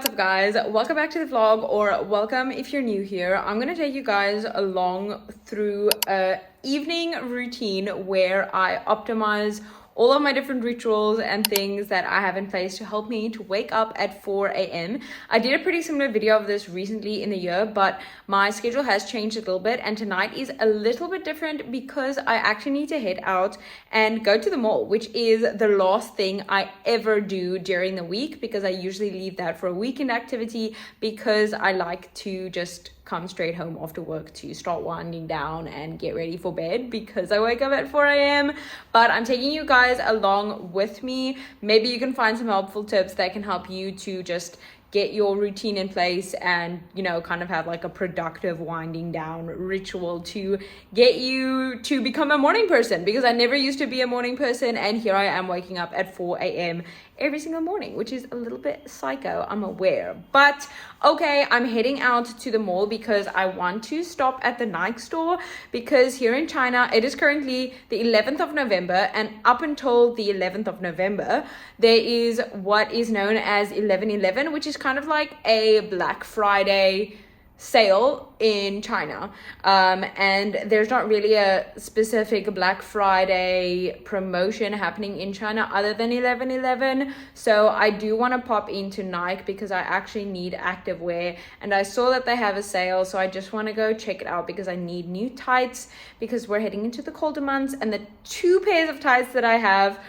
What's up guys, welcome back to the vlog, or welcome if you're new here. I'm gonna take you guys along through a evening routine where I optimize all of my different rituals and things that I have in place to help me to wake up at 4 a.m. I did a pretty similar video of this recently in the year, but my schedule has changed a little bit, and tonight is a little bit different because I actually need to head out and go to the mall, which is the last thing I ever do during the week, because I usually leave that for a weekend activity because I like to just come straight home after work to start winding down and get ready for bed because I wake up at 4 a.m. But I'm taking you guys along with me. Maybe you can find some helpful tips that can help you to just get your routine in place and, you know, kind of have like a productive winding down ritual to get you to become a morning person, because I never used to be a morning person, and here I am waking up at 4 a.m. every single morning, which is a little bit psycho, I'm aware. But okay, I'm heading out to the mall because I want to stop at the Nike store, because here in China it is currently the 11th of November, and up until the 11th of November there is what is known as 11/11, which is kind of like a Black Friday sale in China, and there's not really a specific Black Friday promotion happening in China other than 11/11. So I do want to pop into Nike because I actually need activewear, and I saw that they have a sale, so I just want to go check it out because I need new tights, because we're heading into the colder months, and the two pairs of tights that I have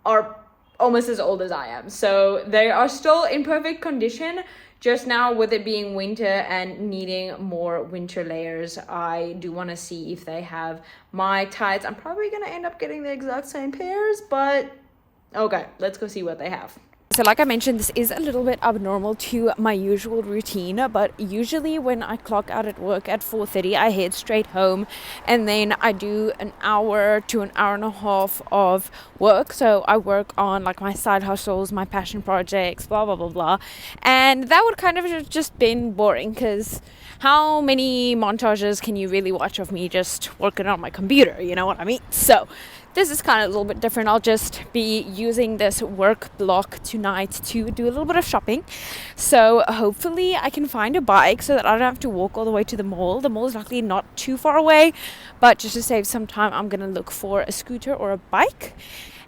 are almost as old as I am, so they are still in perfect condition. Just now, with it being winter and needing more winter layers, I do want to see if they have my tights. I'm probably going to end up getting the exact same pairs, but okay, let's go see what they have. So like I mentioned, this is a little bit abnormal to my usual routine, but usually when I clock out at work at 4:30, I head straight home, and then I do an hour to an hour and a half of work. So I work on like my side hustles, my passion projects, blah blah blah blah, and that would kind of have just been boring, because how many montages can you really watch of me just working on my computer, you know what I mean? So this is kind of a little bit different. I'll just be using this work block tonight to do a little bit of shopping. So hopefully I can find a bike so that I don't have to walk all the way to the mall. The mall is luckily not too far away, but just to save some time, I'm going to look for a scooter or a bike,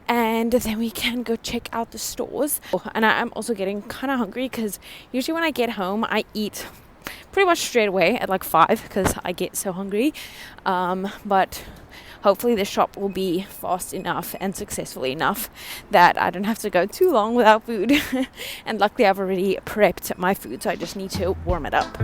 and then we can go check out the stores. And I am also getting kind of hungry, because usually when I get home, I eat pretty much straight away at like 5 because I get so hungry. But hopefully the shop will be fast enough and successful enough that I don't have to go too long without food. And luckily I've already prepped my food, so I just need to warm it up.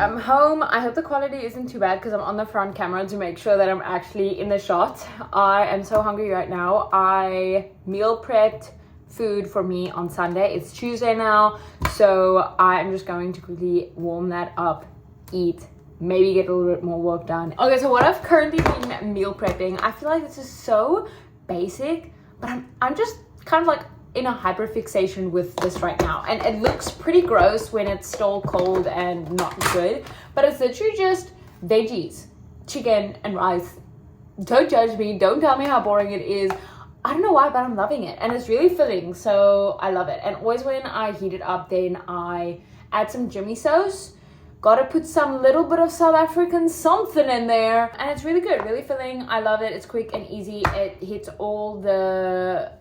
I'm home. I hope the quality isn't too bad because I'm on the front camera to make sure that I'm actually in the shot. I am so hungry right now. I meal prepped food for me on Sunday. It's Tuesday now, so I am just going to quickly warm that up, eat, maybe get a little bit more work done. Okay, so what I've currently been meal prepping, I feel like this is so basic, but I'm just kind of like in a hyperfixation with this right now, and it looks pretty gross when it's still cold and not good, but it's literally just veggies, chicken and rice. Don't judge me, don't tell me how boring it is. I don't know why, but I'm loving it, and it's really filling, so I love it. And always when I heat it up, then I add some Jimmy sauce. Gotta put some little bit of South African something in there, and it's really good, really filling. I love it. It's quick and easy. It hits all the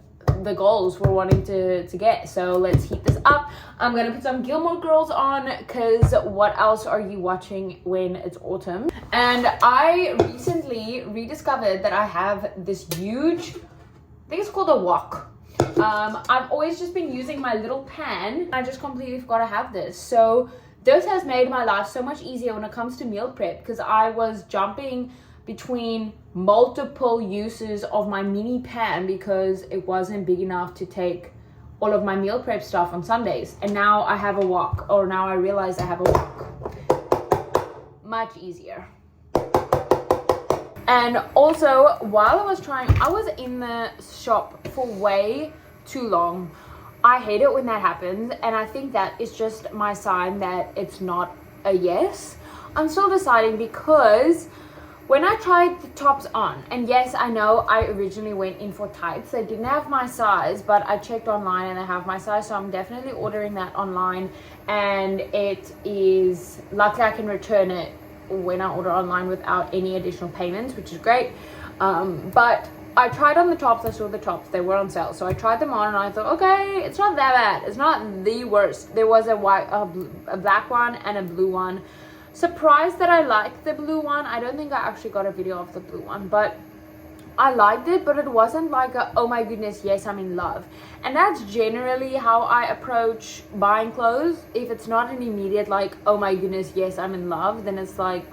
goals we're wanting to get. So let's heat this up. I'm gonna put some Gilmore Girls on, because what else are you watching when it's autumn? And I recently rediscovered that I have this huge, I think it's called a wok. I've always just been using my little pan. I just completely forgot to have this. So this has made my life so much easier when it comes to meal prep, because I was jumping between multiple uses of my mini pan because it wasn't big enough to take all of my meal prep stuff on Sundays. And now I have a wok, or now I realize I have a wok. Much easier. And also, while I was in the shop for way too long. I hate it when that happens, and I think that is just my sign that it's not a yes. I'm still deciding, because when I tried the tops on, and yes, I know I originally went in for tights. They didn't have my size, but I checked online and they have my size, so I'm definitely ordering that online. And it is, luckily I can return it when I order online without any additional payments, which is great. But I tried on the tops. I saw the tops, they were on sale, so I tried them on and I thought, okay, it's not that bad, it's not the worst. There was a black one and a blue one. Surprised that I liked the blue one. I don't think I actually got a video of the blue one, but I liked it, but it wasn't like a, oh my goodness, yes, I'm in love. And that's generally how I approach buying clothes. If it's not an immediate like, oh my goodness, yes, I'm in love, then it's like,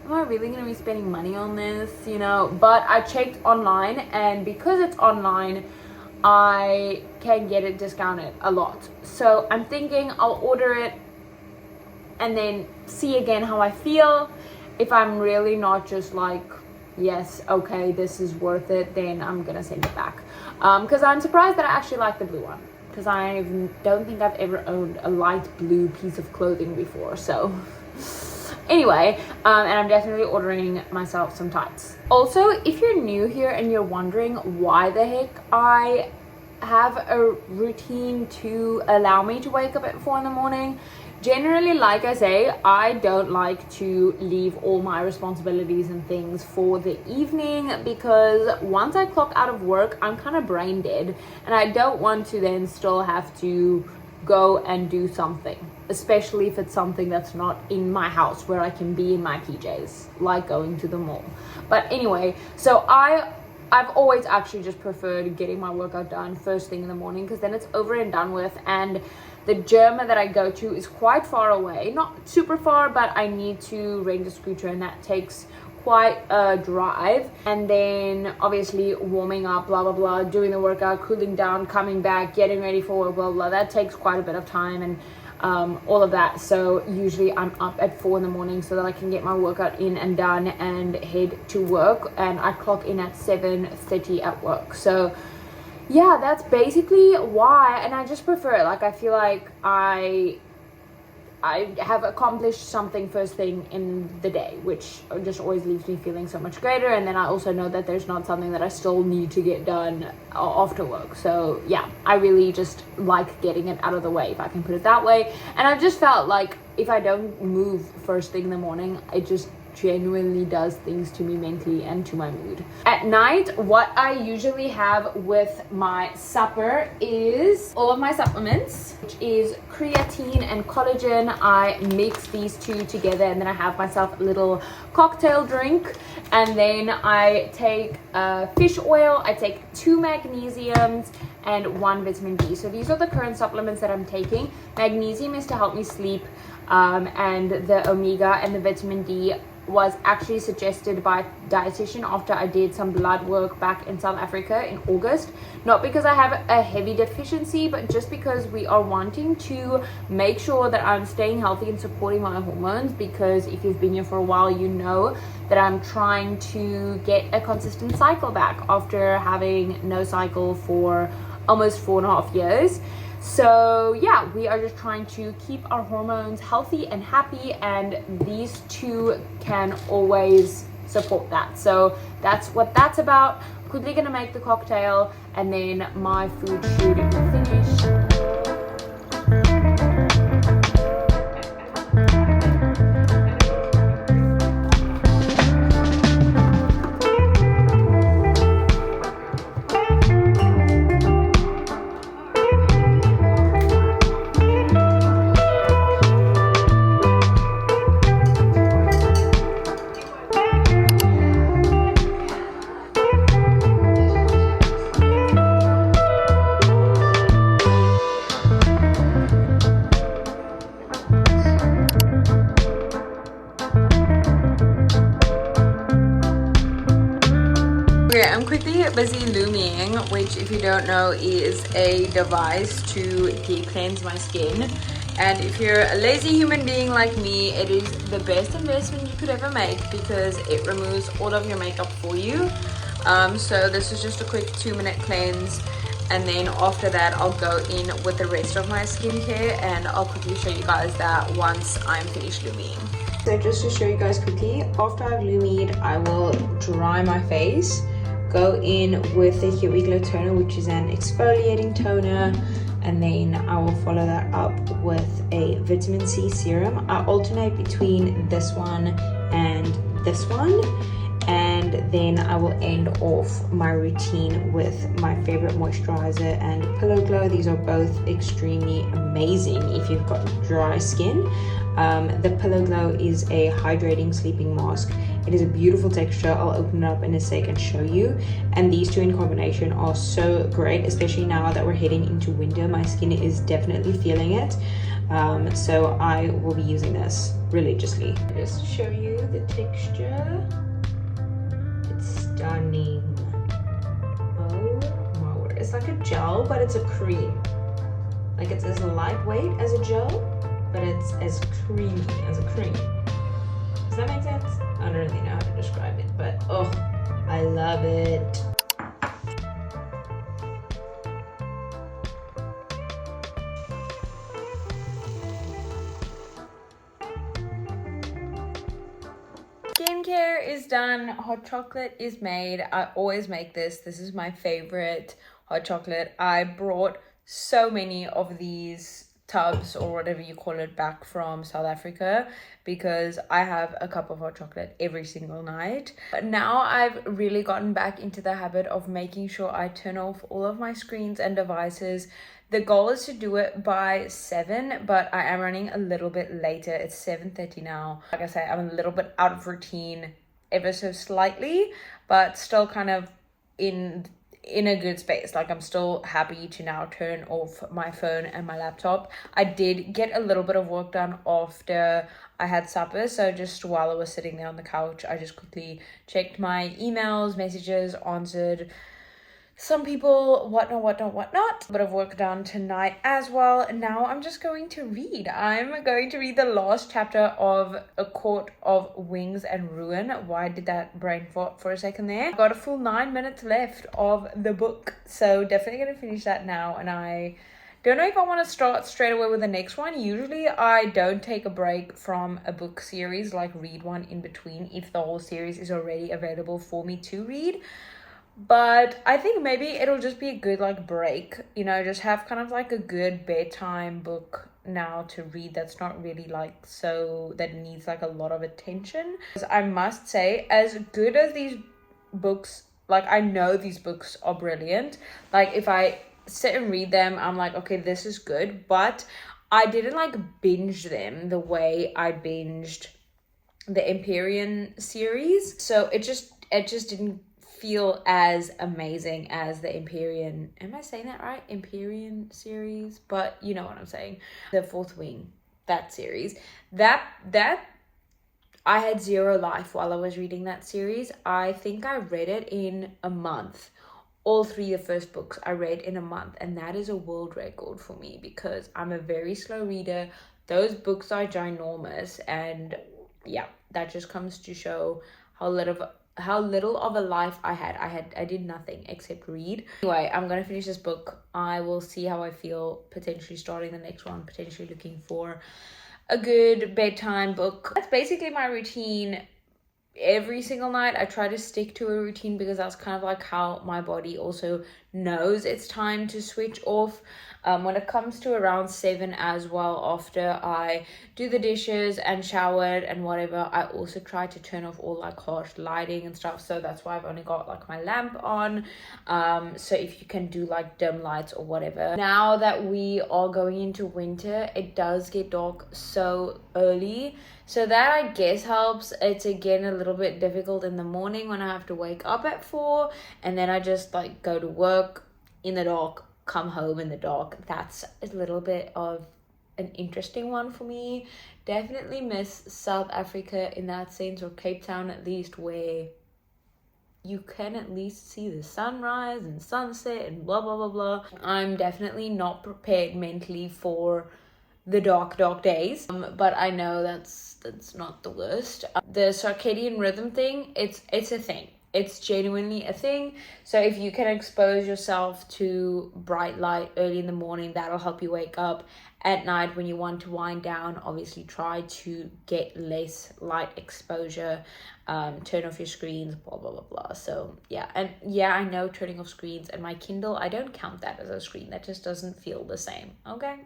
am I really going to be spending money on this, you know? But I checked online, and because it's online, I can get it discounted a lot. So I'm thinking I'll order it and then see again how I feel. If I'm really not just like, yes, okay, this is worth it, then I'm gonna send it back. Because I'm surprised that I actually like the blue one, because I don't think I've ever owned a light blue piece of clothing before. So anyway, and I'm definitely ordering myself some tights. Also, if you're new here and you're wondering why the heck I have a routine to allow me to wake up at 4 in the morning, generally, like I say, I don't like to leave all my responsibilities and things for the evening, because once I clock out of work, I'm kind of brain dead, and I don't want to then still have to go and do something, especially if it's something that's not in my house where I can be in my PJs, like going to the mall. But anyway, so I've always actually just preferred getting my workout done first thing in the morning, because then it's over and done with. And the gym that I go to is quite far away, not super far, but I need to rent a scooter, and that takes quite a drive. And then obviously warming up, blah blah blah, doing the workout, cooling down, coming back, getting ready for work, blah blah, that takes quite a bit of time, and all of that. So usually I'm up at 4 in the morning so that I can get my workout in and done and head to work, and I clock in at 7:30 at work. So yeah, that's basically why. And I just prefer it. Like, I feel like I have accomplished something first thing in the day, which just always leaves me feeling so much greater. And then I also know that there's not something that I still need to get done after work. So yeah, I really just like getting it out of the way, if I can put it that way. And I've just felt like if I don't move first thing in the morning, it just genuinely does things to me mentally and to my mood. At night, what I usually have with my supper is all of my supplements, which is creatine and collagen. I mix these two together, and then I have myself a little cocktail drink. And then I take fish oil, I take 2 magnesiums and 1 vitamin D. So these are the current supplements that I'm taking. Magnesium is to help me sleep, and the omega and the vitamin D was actually suggested by a dietitian after I did some blood work back in South Africa in August. Not because I have a heavy deficiency, but just because we are wanting to make sure that I'm staying healthy and supporting my hormones. Because if you've been here for a while, you know that I'm trying to get a consistent cycle back after having no cycle for almost 4.5 years. So yeah, we are just trying to keep our hormones healthy and happy, and these two can always support that. So that's what that's about. Quickly gonna make the cocktail, and then my food should be finished. Okay, I'm quickly busy looming which if you don't know is a device to deep cleanse my skin. And if you're a lazy human being like me, it is the best investment you could ever make because it removes all of your makeup for you. So this is just a quick 2-minute cleanse, and then after that I'll go in with the rest of my skincare, and I'll quickly show you guys that once I'm finished luming. So just to show you guys quickly, after I've lumied, I will dry my face, go in with the Here We Glow toner, which is an exfoliating toner, and then I will follow that up with a vitamin C serum. I alternate between this one and this one, and then I will end off my routine with my favorite moisturizer and Pillow Glow. These are both extremely amazing if you've got dry skin. The Pillow Glow is a hydrating sleeping mask. It is a beautiful texture. I'll open it up in a sec and show you. And these two in combination are so great, especially now that we're heading into winter. My skin is definitely feeling it. So I will be using this religiously. Just to show you the texture. It's stunning. Oh my word. It's like a gel, but it's a cream. Like it's as lightweight as a gel, but it's as creamy as a cream. Does that make sense? I don't really know how to describe it, but oh, I love it. Skincare is done. Hot chocolate is made. I always make this. This is my favorite hot chocolate. I brought so many of these tubs or whatever you call it back from South Africa because I have a cup of hot chocolate every single night. But now I've really gotten back into the habit of making sure I turn off all of my screens and devices. The goal is to do it by 7, but I am running a little bit later. It's 7:30 now. Like I say, I'm a little bit out of routine ever so slightly, but still kind of in a good space. Like I'm still happy to now turn off my phone and my laptop. I did get a little bit of work done after I had supper, so just while I was sitting there on the couch, I just quickly checked my emails, messages, answered some people, whatnot. A bit of work done tonight as well. Now I'm just going to read. I'm going to read the last chapter of A Court of Wings and Ruin. Why did that brain fart for a second there? I've got a full 9 minutes left of the book, so definitely gonna finish that now. And I don't know if I want to start straight away with the next one. Usually I don't take a break from a book series, like read one in between if the whole series is already available for me to read. But I think maybe it'll just be a good like break, you know, just have kind of like a good bedtime book now to read that's not really like so that needs like a lot of attention. Because I must say, as good as these books, like I know these books are brilliant. Like if I sit and read them, I'm like, okay, this is good, but I didn't like binge them the way I binged the Empyrean series. So it just didn't feel as amazing as the Empyrean, am I saying that right? Empyrean series, but you know what I'm saying. The Fourth Wing, that series. That I had zero life while I was reading that series. I think I read it in a month. All 3 of the first books I read in a month, and that is a world record for me because I'm a very slow reader. Those books are ginormous, and yeah, that just comes to show how little of a life I had. I did nothing except read. Anyway, I'm gonna finish this book. I will see how I feel, potentially starting the next one, potentially looking for a good bedtime book. That's basically my routine every single night. I try to stick to a routine because that's kind of like how my body also knows it's time to switch off. When it comes to around 7 as well, after I do the dishes and showered and whatever, I also try to turn off all like harsh lighting and stuff. So that's why I've only got like my lamp on. So if you can do like dim lights or whatever. Now that we are going into winter, it does get dark so early. So that I guess helps. It's again a little bit difficult in the morning when I have to wake up at 4 and then I just like go to work in the dark, come home in the dark. That's a little bit of an interesting one for me. Definitely miss South Africa in that sense, or Cape Town at least, where you can at least see the sunrise and sunset and blah blah blah blah. I'm definitely not prepared mentally for the dark days, but I know that's not the worst. The circadian rhythm thing, it's a thing. It's genuinely a thing. So if you can expose yourself to bright light early in the morning, that'll help you wake up. At night, when you want to wind down, obviously try to get less light exposure, turn off your screens, blah blah blah blah. So yeah, and yeah, I know turning off screens and my Kindle, I don't count that as a screen. That just doesn't feel the same. Okay,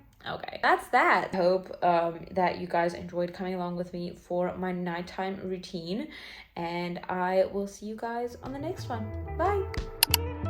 that's that. I hope that you guys enjoyed coming along with me for my nighttime routine, and I will see you guys on the next one. Bye.